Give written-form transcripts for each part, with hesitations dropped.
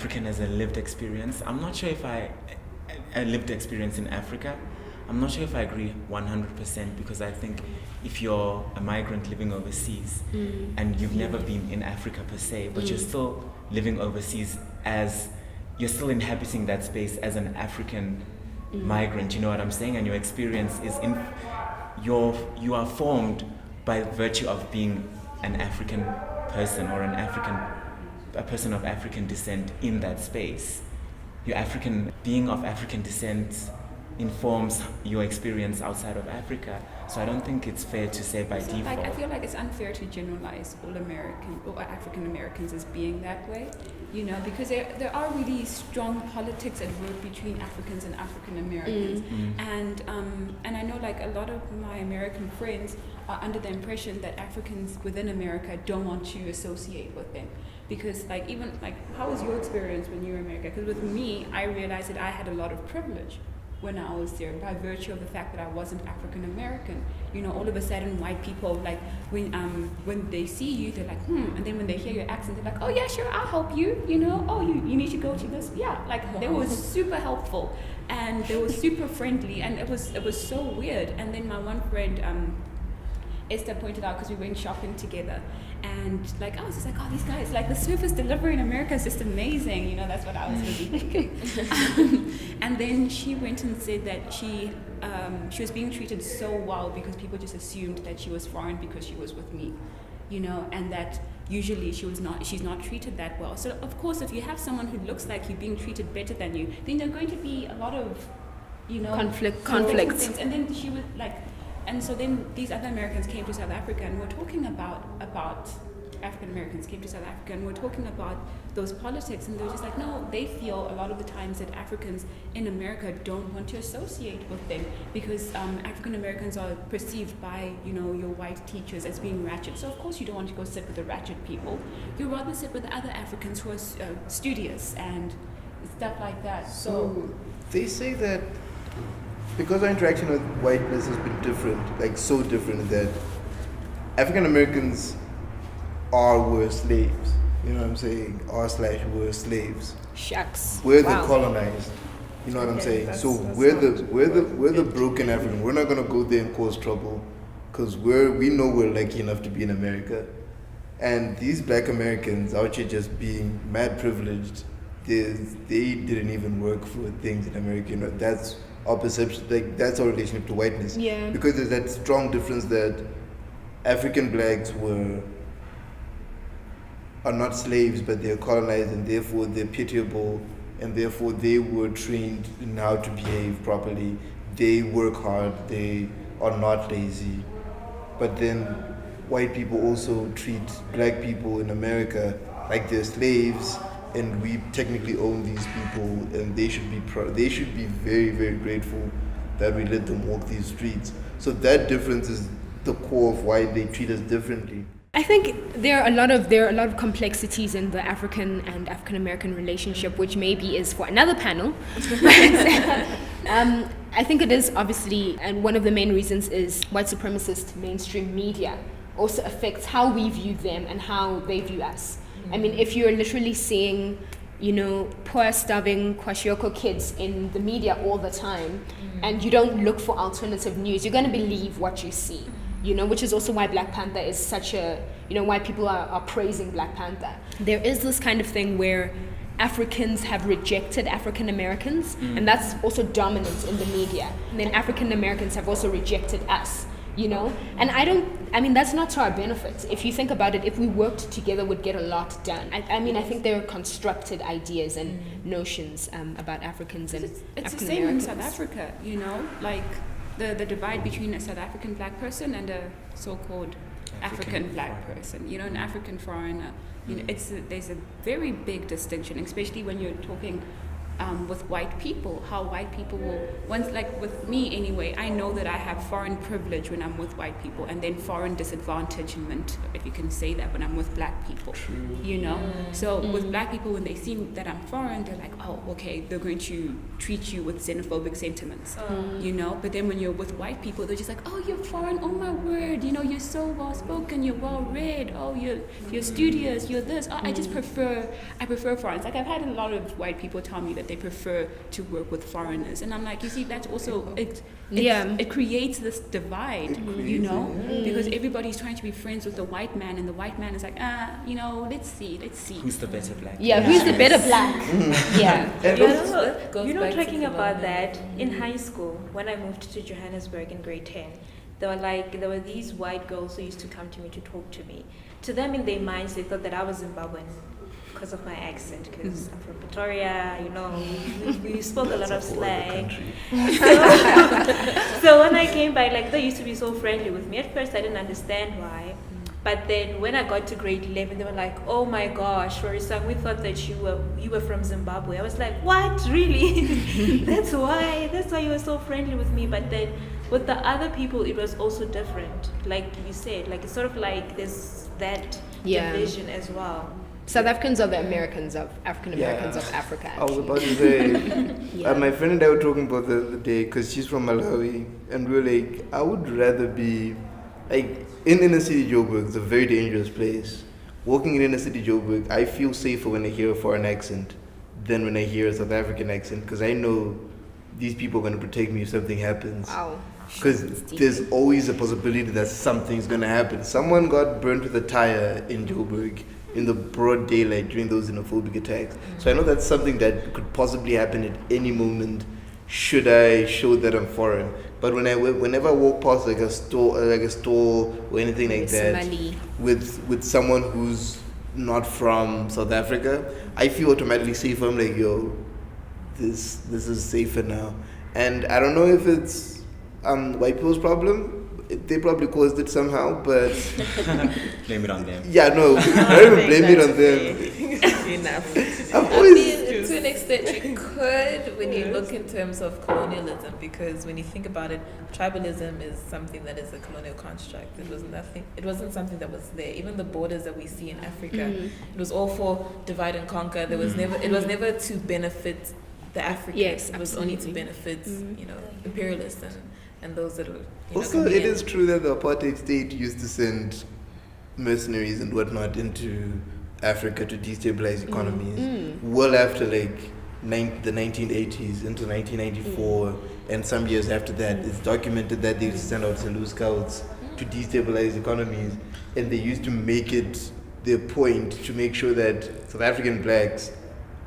African as a lived experience. I'm not sure if a lived experience in Africa. I'm not sure if I agree 100% because I think if you're a migrant living overseas and you've never been in Africa per se, but you're still living overseas as you're still inhabiting that space as an African migrant, you know what I'm saying? And your experience is you are formed by virtue of being an African person or a person of African descent in that space. Being of African descent informs your experience outside of Africa. So I don't think it's fair to say by default. I feel like it's unfair to generalize all American or African Americans as being that way, because there are really strong politics at work between Africans and African Americans, and I know like a lot of my American friends are under the impression that Africans within America don't want to associate with them. Because how was your experience when you were in America? Because with me, I realized that I had a lot of privilege when I was there by virtue of the fact that I wasn't African American. All of a sudden white people, like when they see you, they're like, and then when they hear your accent, they're like, oh yeah, sure, I'll help you, oh, you need to go to this. Yeah, they were super helpful and they were super friendly, and it was so weird. And then my one friend, Esther, pointed out, because we went shopping together, and I was just like, oh, these guys, the service delivery in America is just amazing, that's what I was really thinking. And then she went and said that she was being treated so well because people just assumed that she was foreign because she was with me, and that usually she's not treated that well. So of course, if you have someone who looks like you being treated better than you, then there are going to be a lot of, conflicts. And then she was like, and so then these other Americans came to South Africa, and we're talking about African Americans came to South Africa, and we're talking about those politics, and they're just like, no, they feel a lot of the times that Africans in America don't want to associate with them because African Americans are perceived by your white teachers as being ratchet. So of course you don't want to go sit with the ratchet people. You rather sit with other Africans who are studious and stuff like that. So they say that because our interaction with whiteness has been different, so different, that African Americans were slaves. You know what I'm saying? Were slaves. Shucks. We're the colonized. You know what I'm saying? So we're the broken African. We're not gonna go there and cause trouble, because we know we're lucky enough to be in America, and these Black Americans out here just being mad privileged. They didn't even work for things in America. That's our perception, that's our relationship to whiteness. Yeah. Because there's that strong difference that African Blacks are not slaves, but they're colonized, and therefore they're pitiable, and therefore they were trained in how to behave properly. They work hard, they are not lazy. But then white people also treat Black people in America like they're slaves, and we technically own these people, and they should be very, very grateful that we let them walk these streets. So that difference is the core of why they treat us differently. I think there are a lot of complexities in the African and African American relationship, which maybe is for another panel. I think it is obviously, and one of the main reasons is white supremacist mainstream media also affects how we view them and how they view us. I mean, if you're literally seeing, poor, starving Kwashiorkor kids in the media all the time, and you don't look for alternative news, you're going to believe what you see, which is also why Black Panther is such a, why people are praising Black Panther. There is this kind of thing where Africans have rejected African Americans, and that's also dominant in the media. And then African Americans have also rejected us. And that's not to our benefit. If you think about it, if we worked together, we'd get a lot done. I think there are constructed ideas and notions about Africans and it's African the same in Americans. South Africa, the divide between a South African Black person and a so-called African Black person, an African foreigner. There's a very big distinction, especially when you're talking with white people, how white people will, once, like with me anyway, I know that I have foreign privilege when I'm with white people, and then foreign disadvantagement, if you can say that, when I'm with black people. True. You know? So with black people, when they see that I'm foreign, they're like, oh, okay, they're going to treat you with xenophobic sentiments, you know? But then when you're with white people, they're just like, oh, you're foreign, oh my word, you know, you're so well spoken, you're well read, oh, you're studious, you're this. Oh, I prefer foreigners. Like, I've had a lot of white people tell me that they prefer to work with foreigners, and I'm like, you see, that's also it creates this divide, you know, because everybody's trying to be friends with the white man, and the white man is like, you know, let's see who's the better black. Who's the better black. Talking about that, in high school when I moved to Johannesburg in grade 10, there were these white girls who used to come to me to talk to me. To them, in their minds, they thought that I was Zimbabwean because of my accent, because I'm from Pretoria, you know, we spoke a lot of slang. So when I came back, like, they used to be so friendly with me. At first, I didn't understand why. But then when I got to grade 11, they were like, oh my gosh, Rorisang, we thought that you were from Zimbabwe. I was like, what, really? That's why you were so friendly with me. But then with the other people, it was also different. Like you said, like, it's sort of like there's that division as well. South Africans are the Americans of African Americans of Africa. I was about to say, my friend and I were talking about the other day, because she's from Malawi, and we were like, I would rather be, like, in inner city Joburg, it's a very dangerous place. Walking in inner city Joburg, I feel safer when I hear a foreign accent than when I hear a South African accent, because I know these people are going to protect me if something happens. Wow. Because there's always a possibility that something's going to happen. Someone got burnt with a tire in Joburg in the broad daylight during those xenophobic attacks. So I know that's something that could possibly happen at any moment should I show that I'm foreign. But whenever I walk past like a store or anything like that, with someone who's not from South Africa, I feel automatically safer. I'm like, yo, this is safer now. And I don't know if it's white people's problem. They probably caused it somehow, but blame it on them. Yeah, no, not even blame it on them. Enough. To an extent, you could when you look in terms of colonialism, because when you think about it, tribalism is something that is a colonial construct. It wasn't something that was there. Even the borders that we see in Africa, it was all for divide and conquer. It was never to benefit the Africans. Yes, it was only to benefit imperialists and those that were also, it is true that the apartheid state used to send mercenaries and whatnot into Africa to destabilize economies. Well after the 1980s into 1994 and some years after that, it's documented that they used to send out Zulu scouts to destabilize economies, and they used to make it their point to make sure that South African blacks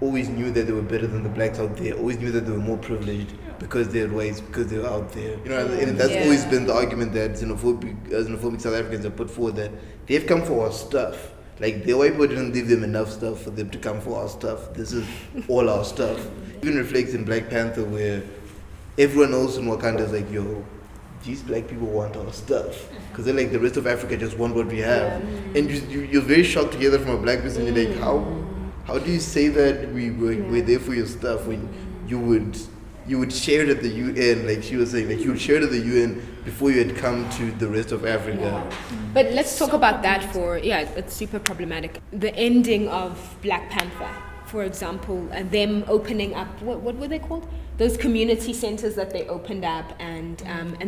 always knew that they were better than the blacks out there, always knew that they were more privileged because they're whites, because they were out there. You know, and that's always been the argument that xenophobic South Africans have put forward, that they've come for our stuff. Like, the white people didn't give them enough stuff for them to come for our stuff. This is all our stuff. Even reflects in Black Panther, where everyone else in Wakanda is like, yo, these black people want our stuff. Because they're like, the rest of Africa just want what we have. And you're very shocked to hear that from a black person. You're like, how do you say that we're there for your stuff when you would share it at the UN, like she was saying, like you would share it at the UN before you had come to the rest of Africa. But let's talk about that it's super problematic. The ending of Black Panther, for example, and them opening up, what were they called? Those community centers that they opened up, and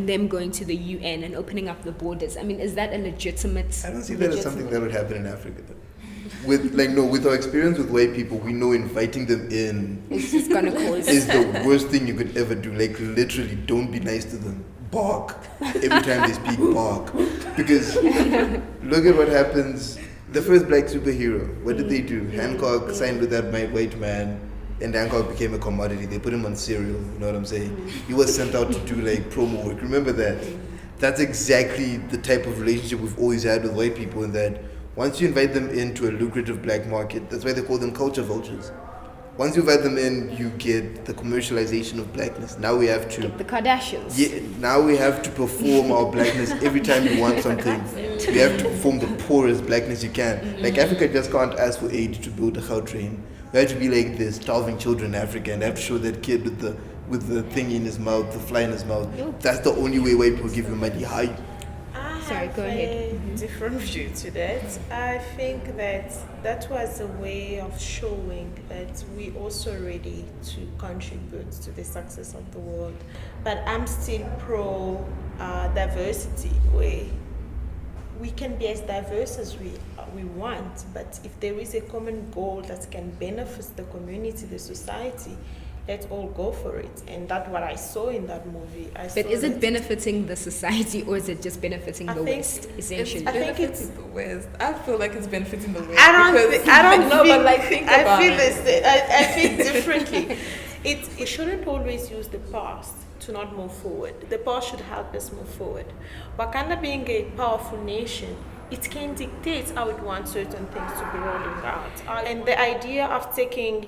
them going to the UN and opening up the borders. I mean, is that a legitimate? I don't see that as something that would happen in Africa. With our experience with white people, we know inviting them in is gonna cause is the worst thing you could ever do. Like, literally, don't be nice to them. Bark every time they speak. Bark, because look at what happens. The first black superhero, what did they do? Hancock signed with that white man, and Hancock became a commodity. They put him on cereal. You know what I'm saying? He was sent out to do like promo work. Remember that? That's exactly the type of relationship we've always had with white people. In that, once you invite them into a lucrative black market, that's why they call them culture vultures. Once you invite them in, you get the commercialization of blackness. Now we have to get the Kardashians. Yeah, now we have to perform our blackness every time we want something. We have to perform the poorest blackness you can. Like, Africa just can't ask for aid to build a Gautrain You have to be like the starving children in Africa and have to show that kid with the thing in his mouth, the fly in his mouth. That's the only way white people give you money. How? Sorry, go ahead. Different view to that. I think that was a way of showing that we also ready to contribute to the success of the world. But I'm still pro diversity, where we can be as diverse as we want, but if there is a common goal that can benefit the community, the society, let's all go for it. And that's what I saw in that movie. But is it benefiting the society or is it just benefiting the West, essentially? I think it's the West. I feel like it's benefiting the West. I don't no, feel, but like think about I feel it. I feel differently. We shouldn't always use the past to not move forward. The past should help us move forward. Wakanda being a powerful nation, it can dictate how it wants certain things to be rolling out. And the idea of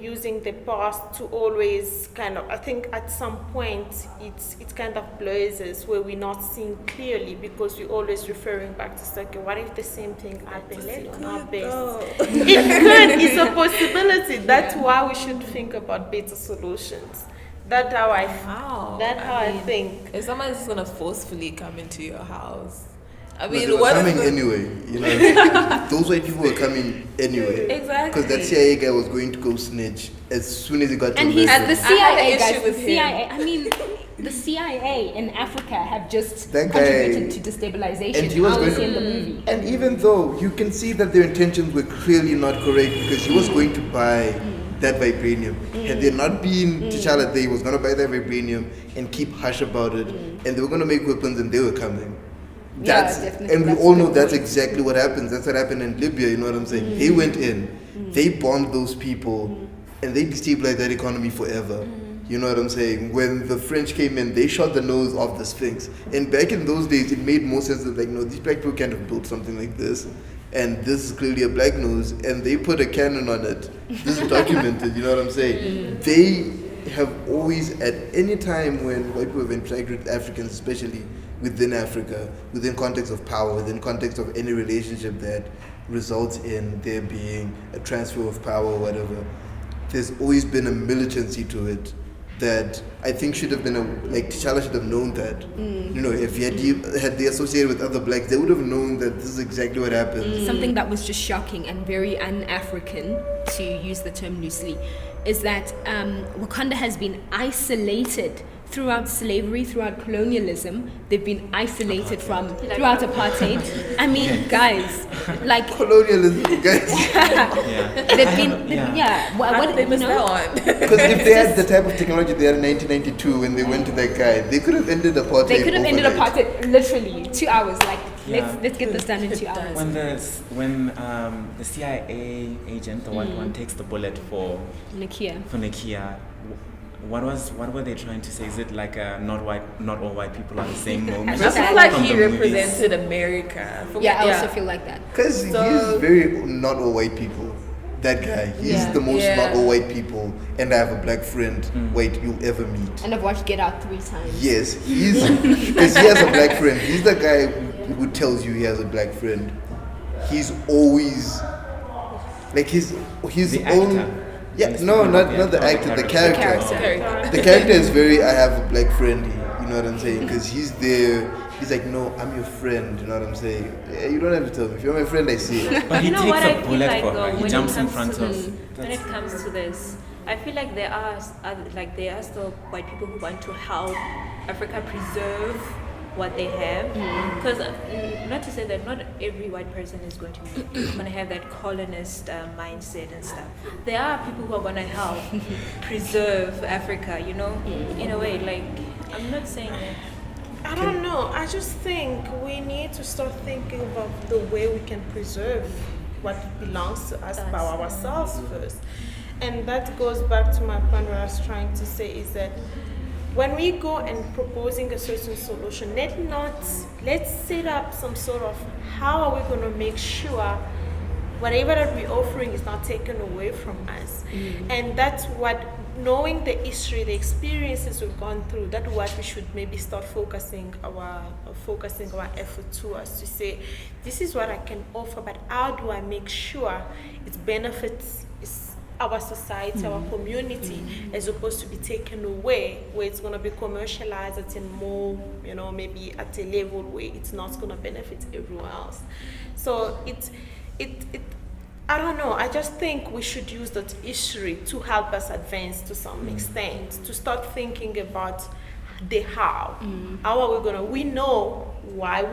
using the past to always kind of, I think at some point it kind of blurs us where we're not seeing clearly because we're always referring back to, okay, what if the same thing happens on our base? It could, it's a possibility. That's why we should think about better solutions. That's how I think. If someone's just gonna forcefully come into your house, I But mean, they were what coming if anyway, you know. Those white people were coming anyway. Exactly. Because that CIA guy was going to go snitch as soon as he got to And America. he's the I had CIA an guys. issue The with him. CIA. I mean, the CIA in Africa have just That guy- contributed to destabilization. And he was I going was to- in the movie. And even though you can see that their intentions were clearly not correct because he was going to buy that vibranium. Had there not been T'Challa, they was going to buy that vibranium and keep hush about it. And they were going to make weapons and they were coming. Yeah, definitely. And we That's all a know good that's point. exactly what happens. That's what happened in Libya, you know what I'm saying? They went in, they bombed those people, and they destabilized that economy forever. You know what I'm saying? When the French came in, they shot the nose off the Sphinx. And back in those days, it made more sense that, like, no, these black people can't have built something like this. And this is clearly a black nose, and they put a cannon on it. This is documented, you know what I'm saying? They have always, at any time when white people have interacted with Africans, especially within Africa, within context of power, within context of any relationship that results in there being a transfer of power or whatever, there's always been a militancy to it that I think should have been T'Challa should have known that. You know, if had they associated with other blacks, they would have known that this is exactly what happens. Something that was just shocking and very un-African, to use the term loosely, is that Wakanda has been isolated throughout slavery, throughout colonialism. They've been isolated throughout apartheid. I mean, guys, like Colonialism, guys. they've been, How did they miss that one? Because if they had the type of technology they had in 1992 when they went to that guy, they could have ended apartheid. they could have ended overnight. apartheid literally 2 hours. Like, Yeah. let's get this done in 2 hours. When the CIA agent, the white one, takes the bullet for Nakia, what were they trying to say? Is it like not all white people are the same moment? I feel like From he the movies? represented America. Yeah, I also feel like that. Because he's very not all white people. That guy, he's the most not all white people, and I have a black friend white you'll ever meet. And I've watched Get Out 3 times. Yes, he's because he has a black friend. He's the guy who tells you he has a black friend. He's always like his The own. actor. Yeah, no, not the actor, the character. Character. The character is very. I have a black friend. You know what I'm saying? Because he's there. He's like, no, I'm your friend. You know what I'm saying? Yeah, you don't have to tell me. If you're my friend, I see it. But he You know takes what I a feel bullet like for though, her. He when it jumps in comes front to of. when it comes to this, I feel like there are still white people who want to help Africa preserve what they have. Because not to say that not every white person is going to have that colonist mindset and stuff. There are people who are going to help preserve Africa. You know, in a way. Like, I'm not saying that. I don't know. I just think we need to start thinking about the way we can preserve what belongs to us by ourselves first. And that goes back to my point where I was trying to say is that when we go and proposing a certain solution, let's set up some sort of how are we going to make sure whatever that we're offering is not taken away from us. And that's what, knowing the history, the experiences we've gone through, that's what we should maybe start focusing our effort towards, to say, this is what I can offer, but how do I make sure it benefits our society, our community, as opposed to be taken away, where it's going to be commercialized at a more, maybe at a level where it's not going to benefit everyone else. So it I don't know. I just think we should use that history to help us advance to some extent, to start thinking about the how. How are we gonna? We know why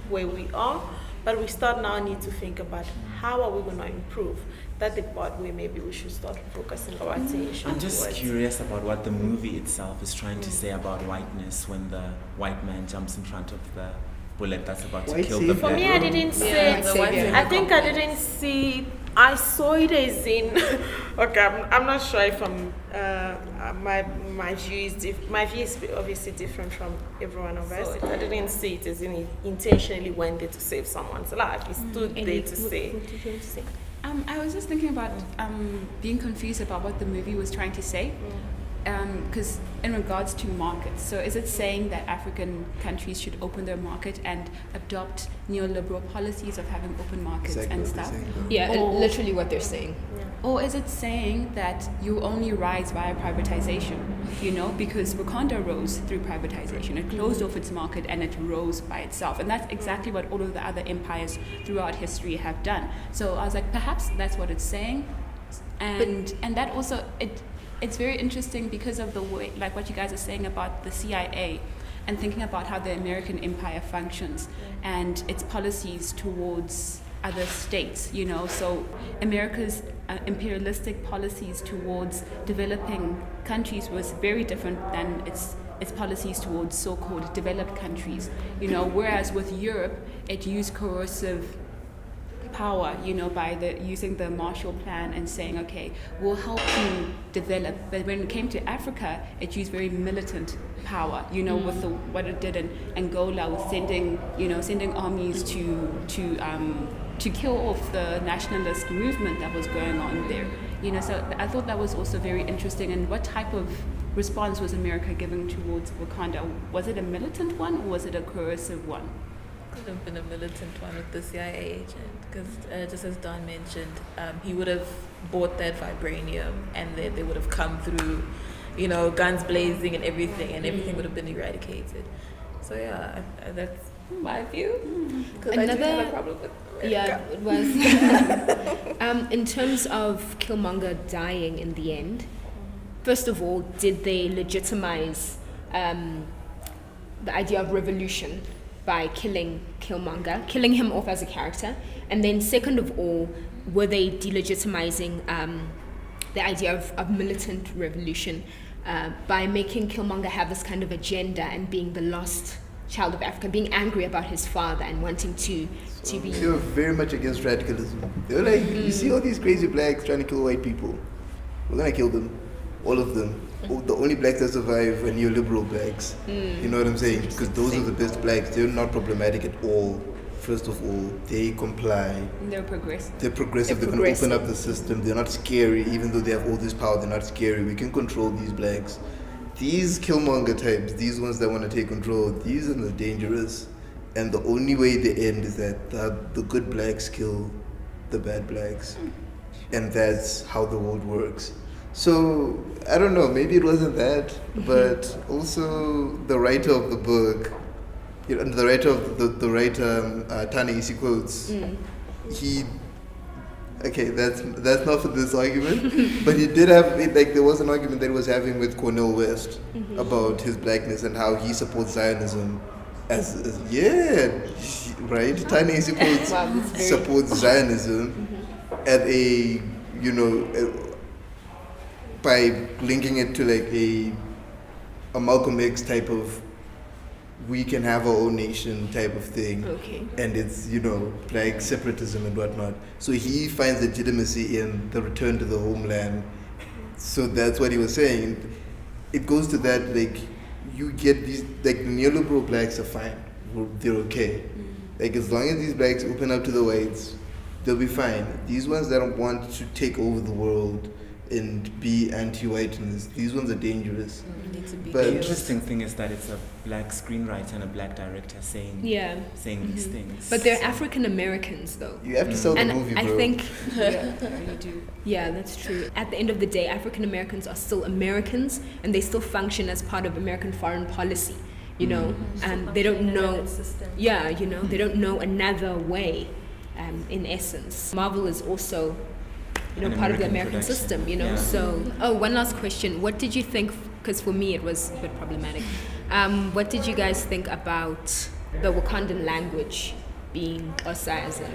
where we are, but we start now need to think about how are we gonna improve. That's the part where maybe we should start focusing our attention. I'm just towards. curious about what the movie itself is trying to say about whiteness when the white man jumps in front of the bullet that's about to White kill the savior. For me, black I man. didn't see Yeah, it. the white savior I think I complex. didn't see. I saw it as in. Okay, I'm not sure if my view is my view is obviously different from everyone of us. I didn't see it as in he intentionally went there to save someone's life. He stood there to say. I was just thinking about being confused about what the movie was trying to say. Because in regards to markets, so is it saying that African countries should open their market and adopt neoliberal policies of having open markets Exactly and what they're stuff? saying, though. Yeah, Or- literally what they're saying. Or is it saying that you only rise via privatization, because Wakanda rose through privatization. It closed off its market and it rose by itself. And that's exactly what all of the other empires throughout history have done. So I was like, perhaps that's what it's saying. And that also, it's very interesting because of the way, like what you guys are saying about the CIA and thinking about how the American empire functions and its policies towards other states, so America's imperialistic policies towards developing countries was very different than its policies towards so-called developed countries, whereas with Europe it used coercive power, by using the Marshall Plan and saying, okay, we'll help you develop. But when it came to Africa, it used very militant power, with what it did in Angola, with sending armies to kill off the nationalist movement that was going on there. So I thought that was also very interesting. And what type of response was America giving towards Wakanda? Was it a militant one or was it a coercive one? Could have been a militant one with the CIA agent, because just as Don mentioned, he would have bought that vibranium, and then they would have come through, guns blazing and everything would have been eradicated. So yeah, that's my view. Because I do have a problem with America. Yeah, it was. In terms of Killmonger dying in the end, first of all, did they legitimize the idea of revolution by killing Killmonger, killing him off as a character? And then second of all, were they delegitimizing the idea of militant revolution by making Killmonger have this kind of agenda and being the lost child of Africa, being angry about his father and wanting to be... They were very much against radicalism. They were like, you see all these crazy blacks trying to kill white people. We're gonna kill them, all of them. The only blacks that survive are neoliberal blacks. You know what I'm saying? Because those are the best blacks. They're not problematic at all. First of all, they comply. They're progressive. They're progressive. They're going to open up the system. They're not scary. Even though they have all this power, they're not scary. We can control these blacks. These Killmonger types, these ones that want to take control, these are the dangerous. And the only way they end is that the good blacks kill the bad blacks. And that's how the world works. So, I don't know, maybe it wasn't that, but also the writer of the book, the writer of the writer Ta-Nehisi quotes, that's not for this argument, but he did have, there was an argument that he was having with Cornel West about his blackness and how he supports Zionism right? Ta-Nehisi quotes supports Zionism at a, by linking it to like a Malcolm X type of we can have our own nation type of thing. Okay. And it's, black separatism and whatnot. So he finds legitimacy in the return to the homeland. So that's what he was saying. It goes to that, you get these, neoliberal blacks are fine. They're okay. As long as these blacks open up to the whites, they'll be fine. These ones that want to take over the world and be anti-whiteness. These ones are dangerous. You need to be But- The interesting thing is that it's a black screenwriter and a black director saying these things. But they're African Americans though. You have to sell the And movie, bro. I think, You do. yeah, that's true. At the end of the day, African Americans are still Americans and they still function as part of American foreign policy, you know, and they don't know, they don't know another way, in essence. Marvel is also, An part of the American American production. system, Yeah. So, one last question. What did you think, because for me it was a bit problematic, what did you guys think about the Wakandan language being Xhosa as a...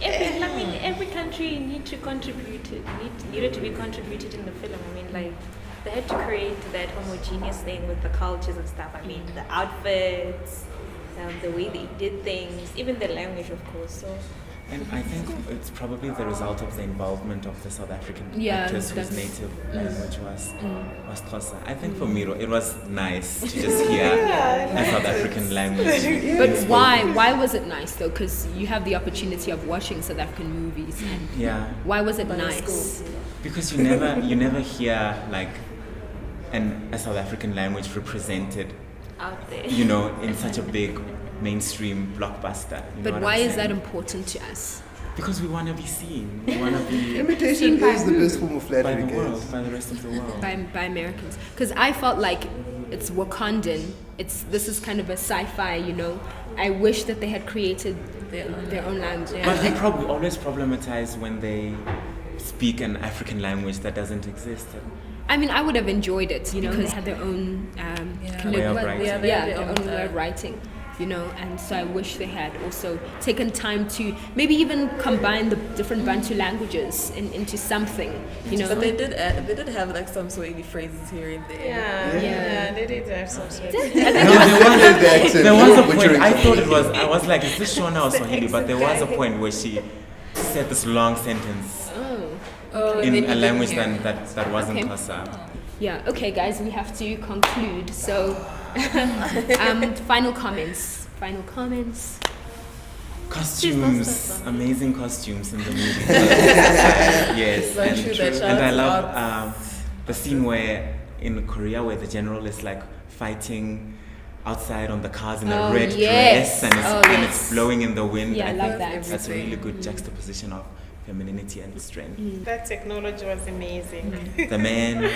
Every country needed to be contributed in the film. I mean, like, they had to create that homogeneous thing with the cultures and stuff. I mean, the outfits, the way they did things, even the language, of course. So And I think it's probably the result of the involvement of the South African actors whose that's- native language was Xhosa. I think for me it was nice to just hear a South African language. But why was it nice though? Because you have the opportunity of watching South African movies. And Yeah, why was it But it's nice? because you never hear like a South African language represented, out there. in such a big mainstream blockbuster. You know But what why I'm is that saying? important to us? Because we want to be seen. We want to be Imitation is the best form of by flattery, the world, guys. by the rest of the world. By Americans, because I felt like it's Wakandan. This is kind of a sci-fi, I wish that they had created their own language. But they probably always problematize when they speak an African language that doesn't exist. I mean, I would have enjoyed it, because they had their own kind Way of of writing. Yeah, they have their their own own way of writing. And so I wish they had also taken time to maybe even combine the different Bantu languages into something, But they did have like some Swahili phrases here and there. Yeah, they did have some sort of. There was a point. Butchering I some thought Swahili. I was like, is this Shona or Swahili? But there was a point where she said this long sentence Oh, in and then a you language didn't hear. that wasn't Okay. Xhosa. Yeah, okay, guys, we have to conclude. So, final comments. Costumes, amazing costumes in the movie. Yes, Very and, true, that and I shout love out. the scene where in Korea where the general is like fighting outside on the cars in a Oh, red yes. dress and Oh, and yes. it's blowing in the wind. Yeah, I love think that. that's a really good juxtaposition of femininity and strength. That technology was amazing. The man,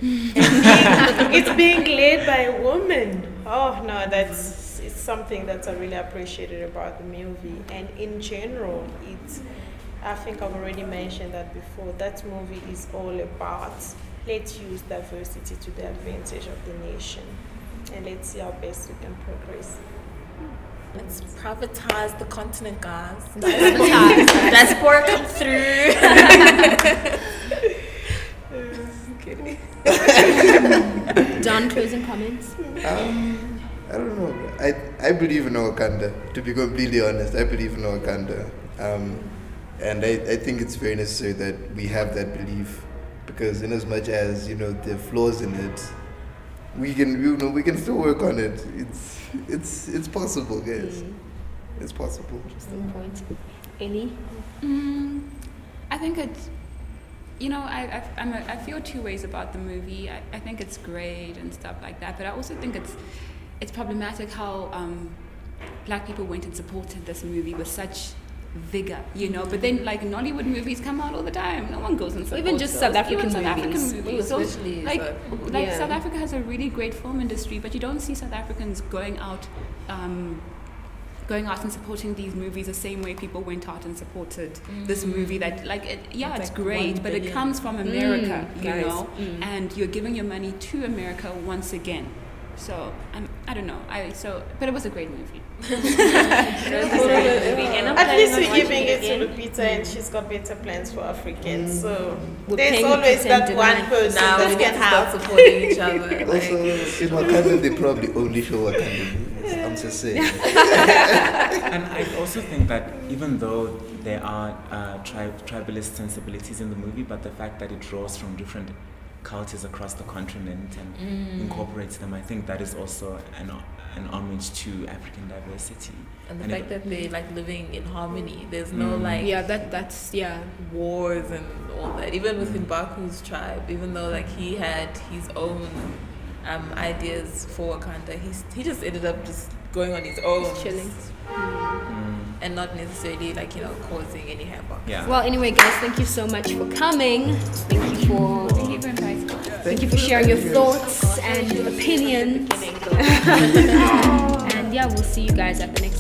It's being led by a woman. Oh no, it's something that I really appreciated about the movie. And in general, I think I've already mentioned that before. That movie is all about let's use diversity to the advantage of the nation, and let's see how best we can progress. Let's privatize the continent, guys. Diaspora come through. Don, closing comments? I don't know. I believe in Wakanda. To be completely honest, I believe in Wakanda, and I think it's very necessary that we have that belief, because in as much as there are flaws in it, we can still work on it. It's possible, guys. It's possible. Interesting point. Ellie? I think it's, I feel two ways about the movie. I think it's great and stuff like that, but I also think it's problematic how black people went and supported this movie with such vigor, But then, like, Nollywood movies come out all the time. No one goes and supports Even just those. South African Even South movies. African movies. So, Especially like Yeah. South Africa has a really great film industry, but you don't see South Africans going out and supporting these movies the same way people went out and supported this movie that it's like great, 1 but it billion. comes from America, guys. and you're giving your money to America once again. So I don't know. But it was a great movie. And I'm At planning least on we're watching giving it to again. Lupita, and she's got better plans for Africans. So We're there's paying always Lupita that and one Denai. person Now we that need can to start help. supporting each other. Also, in Wakanda, they probably only show Wakanda movies. I'm just saying. and I also think that even though there are tribalist sensibilities in the movie, but the fact that it draws from different cultures across the continent and incorporates them. I think that is also an homage to African diversity. And the fact that they're like living in harmony. There's no like that's wars and all that. Even within Baku's tribe, even though like he had his own ideas for Wakanda, he just ended up just going on his own, just chilling. And not necessarily like causing any havoc. Yeah. Well, anyway, guys, thank you so much for coming. Thank you for inviting us. Thank you for sharing your thoughts and opinions. And yeah, we'll see you guys at the next